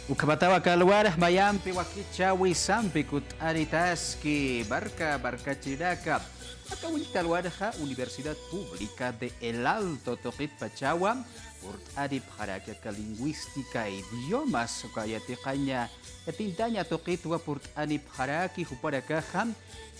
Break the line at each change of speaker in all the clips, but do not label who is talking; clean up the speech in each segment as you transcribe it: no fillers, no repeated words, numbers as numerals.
Ukabatawa kalwar mayampi wakichawi sampi kut aritaski barca chiraca. Akawil talwarja Universidad Pública de El Alto Toquit Pachagua por arip haraka lingüística e idiomas kayati kanya yatintaña toquitwa por arip haraki huparaka ham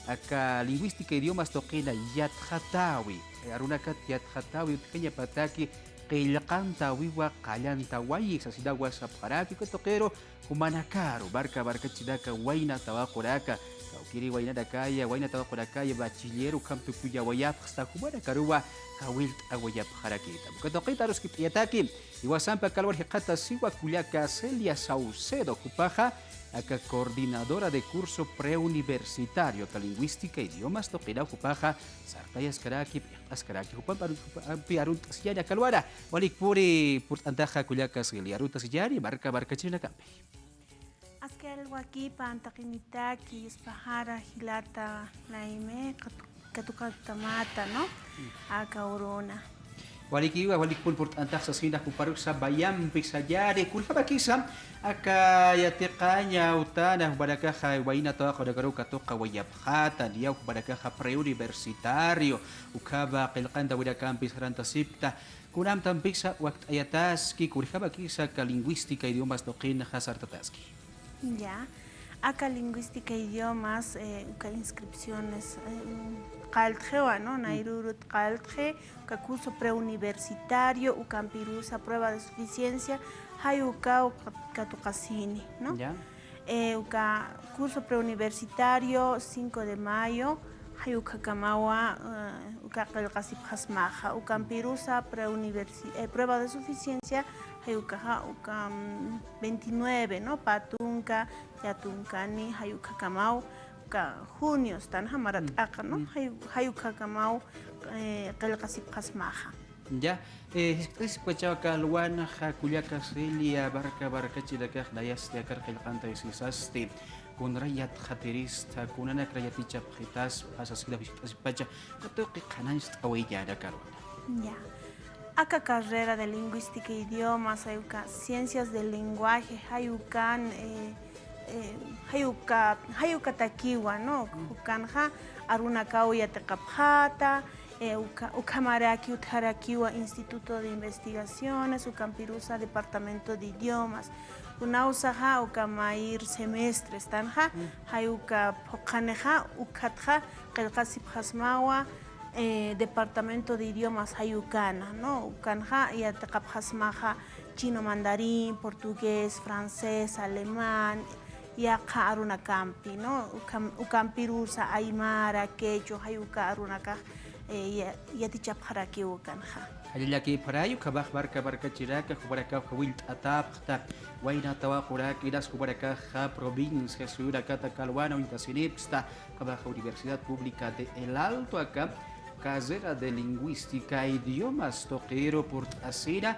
aka lingüística e idiomas toquina yatjatawi arunakat yatjatawi kanya pataki qillqanta wiwa qallanta wayi sasidawa sapharaki toquero humanakaru barca chidaka wayna tawaquraka kiri wayna dakaya wayna tawaquraka bachilleru kamtu kuya wayap hasta humana karuwa kawilt awayap harakita toqita ruski yataki iwasampa kalwar hiqata siwa kuliaka Celia Saucedo kupaja aka coordinadora de curso preuniversitario ka lingüística e idiomas toqina kupaja sartayas karaki hupan piarut siyari kalwara walik puri antaja kuliaka Celia ruta siyari barca china kampi.
Askel waki pantakinitaki ispahara hilata laime katukatamata no akaurona.
Walikiwa walikpun port antak sasina kuparuk sa bayam pisayari kulpa bakisam aka yatiqanya utana baraka waina toa kodagaru katoka wayabhata dia baraka preuniversitario ukaba qilqanda wida campus ranta sipta kunam tampiksa wakt ayataski kulpa bakisa ka lingüística idiomas toqin hasartataski.
Ya, acá lingüística e idiomas, acá inscripciones, caltjewa, ¿no? Nairurut caltje, acá curso preuniversitario, ucampirusa, prueba de suficiencia, hayuka katukasini, ¿no?
Ya.
Acá curso preuniversitario, 5 de mayo, hayuka kamawa, uka kalkasip hasmaja, ucampirusa, prueba de suficiencia, hayuka 29, ¿no? Patunka, yatunkani, hayuka kamau, junio están hamarat aka, ¿no? Hayuka kamau, kalkasip hasmaja.
Ya, es pachawa kalwana hakuliaka Celia barca chidaka dayas de akar kalkanta isisaste kun rayat khatirista kunana krayaticha khitas asasila visitas pacha katoqi qanans awiyada karwana.
Ya. Acá carrera de lingüística e idiomas, hayuka ciencias del lenguaje, hayukan hayuka takiwa, ¿no? Hukanja aruna kauya tekapjata, ukamaraki utharakiwa Instituto de Investigaciones, ukampirusa Departamento de Idiomas, unausaja ukamair semestres tanja, hayuka pokaneja ukatja qilqasip hasmawa Departamento de Idiomas Hayukana, ¿no? Ukanja y ataqapjasmaja chino mandarín, portugués, francés, alemán, yaqa aruna campi, ¿no? Ukampirusa aymara, quechua, hayuka arunaka yatichapjaraki ukanja.
Halilaki parayu kabah barca chiraka kubaraka wilt atapta waina tawaquraki das kubaraka provincia suraka takalwana intasinipsta kabah Universidad Pública de El Alto acá carrera de lingüística e idiomas toquero por asira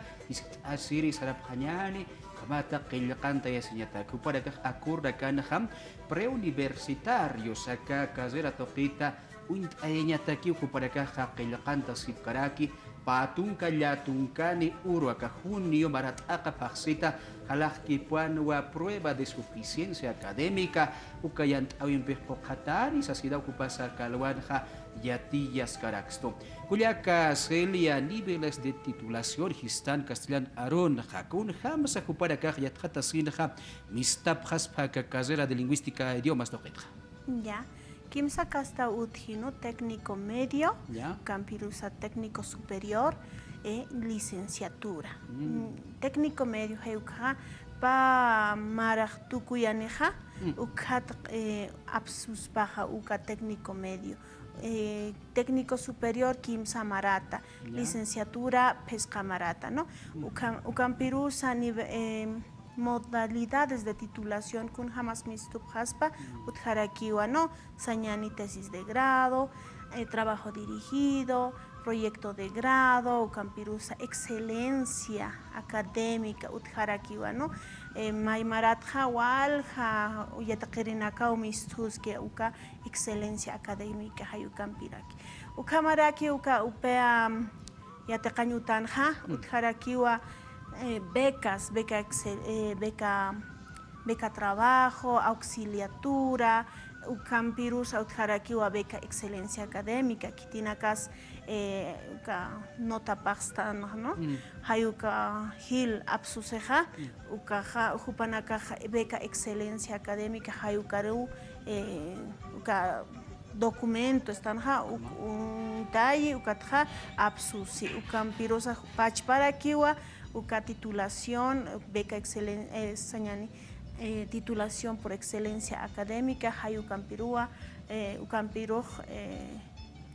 asiri saraphañani kamata qillqanta yasiñata kuparaka akurda kanham preuniversitarios acá carrera toquita uint ayeñataki kuparaka qillqanta sipkaraki patunka llatunkani uruaka junio marataka paxita halaqki puanwa prueba de suficiencia académica ukayant awimpiqpo qhatari sasida okupasa kalwanja yatillas caraxto kullaka Celia niveles de titulación histan castellan aronja kun hamsa kuparaka yatjata sinja mistapjas paka carrera de lingüística e idiomas toqetja.
Ya. Kimsa casta utjino técnico medio,
¿Ya?
Campirusa técnico superior licenciatura. Técnico medio heuka pa maraj tukuyaneja ukat absus baja uka técnico medio. Técnico superior kimsa marata,
¿Ya?
licenciatura pesca marata, ¿no? Ukampirusa modalidades de titulación kun jamás mistup haspa utharakiwa, no sañani tesis de grado, trabajo dirigido, proyecto de grado, ukampirusa excelencia académica utharakiwa, no maimarat hawal ha uyataqirinaka mistus que uka excelencia académica hayukampiraki ukamaraki uka upea yataqañutanja utharakiwa beca beca trabajo, auxiliatura, Ucampirusa utjarakiwa beca excelencia académica, kitinakas nota pasta, ¿no? Hayuka Gil Absuseja, Ukaja, Jupanakaja beca excelencia académica, Hayukaru, documento están un talle ukatja absusi ukampirosa pachparakiwa uka titulación beca excelencia titulación por excelencia académica hay ukampirua ukampiroj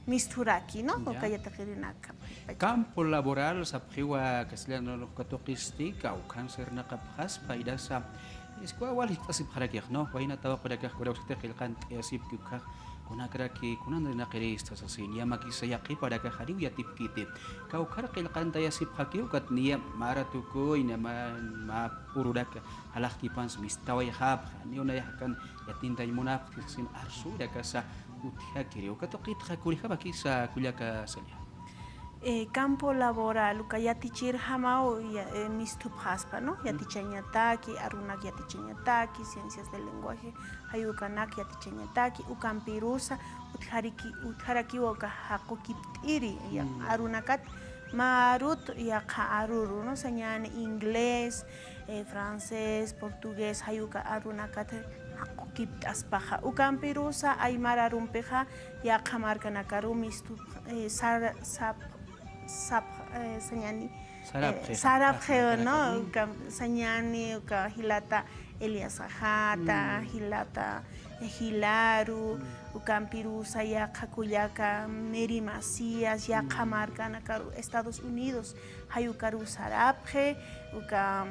misturaki no ukayatakirinaka
campo laboral sapjiwa castellano los catoquistica o cáncer na capjas paidasa es que igual así para que no vaina estaba para que ahora usted el can así que kuna kraki kuna na kiristas así ya makisa yaqi para que hariu ya tipkite kau kar qil qanta ya sip hakiu kat niya maratuko ina ma urudaka halah kipans mistawa ya hab ni una ya kan ya tinta munaf sin arsu da kasa utha kiriu katoqit khakuri haba kisa kulyaka salia
campo laboral ukayatichir hamao mistup haspa no yatichañataki arunak yatichañataki ciencias del lenguaje hayukanak yatichañataki ukampirusa utjaraki uka hakokiptiri ya arunakat marut ya aruru no señan inglés francés portugués hayuka arunakat hakokipt aspaja ukampirusa aymara rumpeja ya qamarkanakaru mistup señani sarabje no señani ka hilata Eliasajata hilata Hilaru ukampirusa ya kakuyaka Mary Macías ya qamarkana Estados Unidos hayukaru sarabje uka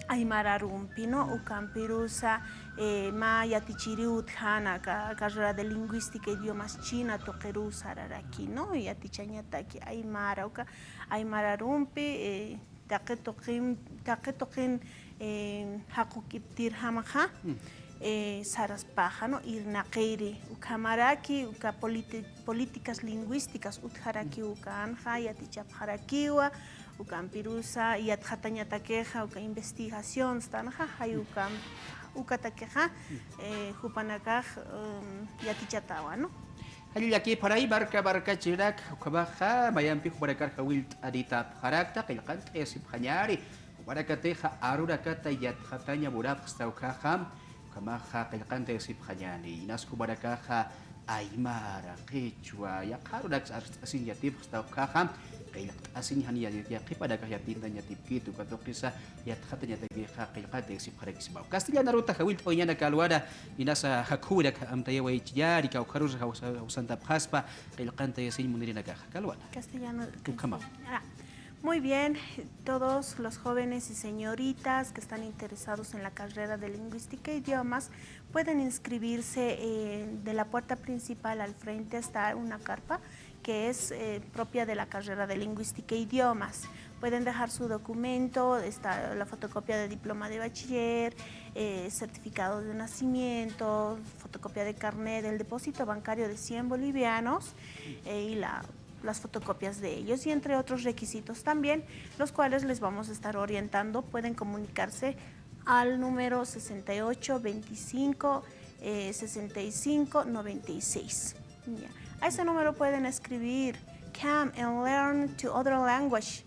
Aymara Rumpino, Ucampirusa, Maya Tichiriut, Hana, carrera de lingüística, idiomas china, Toquerú, Sararaki, ¿no? Y Atichañataki, Aymara, Aymara Rumpi, Taquetoquin, Hakukiptir Hamaha, Saraspaja, ¿no? Irnaqueiri, Ucamaraki, Uca políticas lingüísticas, Utjaraki, Uca Anja, Yatichapjarakiwa, Ucampirusa y atjatañataqueja uka investigación stanja hayukam ukataqueja jupanacaj yatichatawa no
Halil aquí para ahí barca chirak ukabaja mayampi jubarakar hawilt adita harakta qilqant esib hanyari barakateja arurakata yatjataña buraq staukajam kamaja qilqant esib hanyani nasku barakaja aymara quechua yaqarurak asin yatib staukajam asing hani ya pada kaya tinta nyatip gitu kato kisah ya kata nyata kaya kata si pada kisah Castellana ruta kawil poinya na kalwada inasa hakura ka amtaya wa ichya di kau karus usanta paspa kaya kanta ya sin muniri na kalwada
Castellano
kama
Muy bien, todos los jóvenes y señoritas que están interesados en la carrera de lingüística e idiomas pueden inscribirse de la puerta principal al frente está una carpa que es propia de la carrera de lingüística e idiomas. Pueden dejar su documento, está la fotocopia de diploma de bachiller, certificado de nacimiento, fotocopia de carnet del depósito bancario de 100 bolivianos y las fotocopias de ellos y entre otros requisitos también, los cuales les vamos a estar orientando. Pueden comunicarse al número 68 25 65 96. Yeah. A ese número pueden escribir "Come and learn to other language".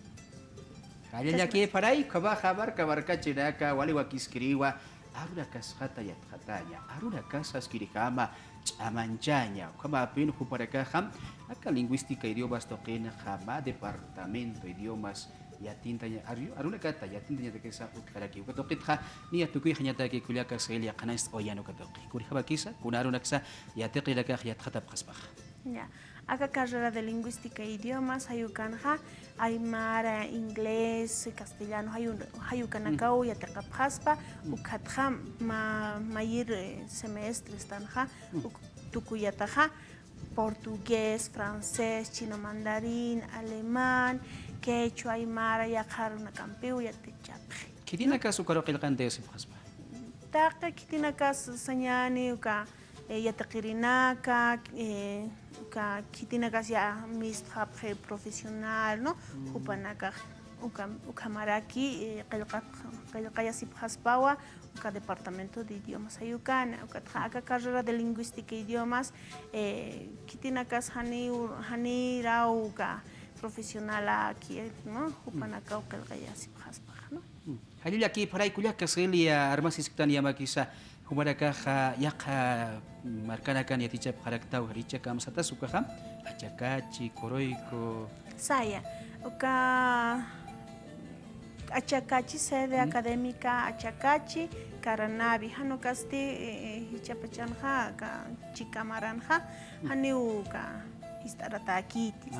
Kaya aquí para ahí kabaja barca chiraka wali wakiskiriwa arura kasjata yatjataña arura kasas kirikama chamanchaña kama pin huparakaham acá lingüística idiomas toquena jama departamento idiomas ya tintanya aruna kata ya tintanya de kesa utkaraki ukatoqitja ni atukuy hanyata ki kulyaka selia qanas oyano katoqi kurjaba kisa kunaruna ksa ya teqilaka ya tjatab qasbaj
ya acá carrera de lingüística e idiomas hayukanja aymara inglés castellano hayukanakau ya teqapjaspa ukatja mayir semestres tanja tukuyataja portugués, francés, chino mandarín, alemán, quechua, aymara, yajaruna campiu, yatichapje.
Kitina kasu karo qilqante sibqaspa.
Taqa kitina kasu sañani uka yataqirinaka, uka kitina kas ya mistqapje profesional, no? Upanaka ukamaraki qillqaya sipjaspawa uka departamento de idiomas ayukana aka carrera de lingüística e idiomas kitinakas hanira uka profesional aquí no upanaka qillqaya sipjaspa no
halil aquí para ikulia kaselia armasis tania makisa humarakaja yaqa markanakan yaticha paraktau haricha kamsata sukaha achakachi koroiko
saya uka Achakachi, sede académica Achakachi, Caranavi, Hanokasti, Hichapachanja, Chikamaranja, Haniuka, Istaratakitis,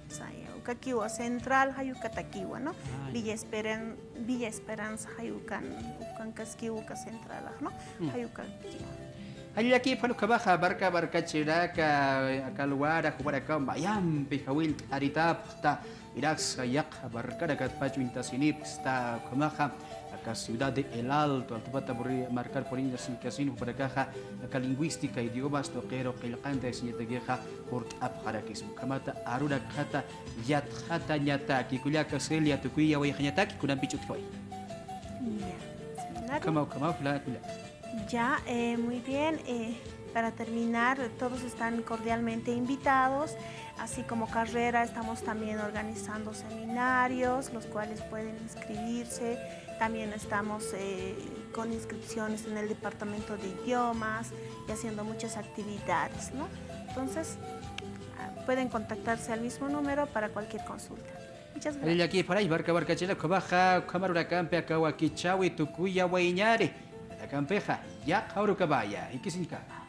Saya, Ukakiwa Central, Hayukatakiwa, ¿no? Villa Esperanza, Hayukan, Ukankaskiuka Central, ¿no? Hayukakiwa.
Hay aquí para que baja barca chiraca acaluara jubaraka bayam pijawil aritapta irax yak barca kat pachu intasinip sta kamaja acá ciudad de El Alto altapata por marcar por indicación para caja acá lingüística idiomas toquero que el canta señeta vieja por apjarakis kamata arura kata yat hata nyata kikuliaka selia tukuya way nyata kunan pichut kawai kamau la
Ya, muy bien. Para terminar, todos están cordialmente invitados, así como carrera estamos también organizando seminarios, los cuales pueden inscribirse. También estamos con inscripciones en el departamento de idiomas y haciendo muchas actividades, ¿no? Entonces, pueden contactarse al mismo número para cualquier consulta. Muchas gracias.
Aquí por ahí, barca chela, baja, camarura campe, kawakichawi, tukuya, waiñare. La campeja, ya, ahora cabaya, y que sin capa.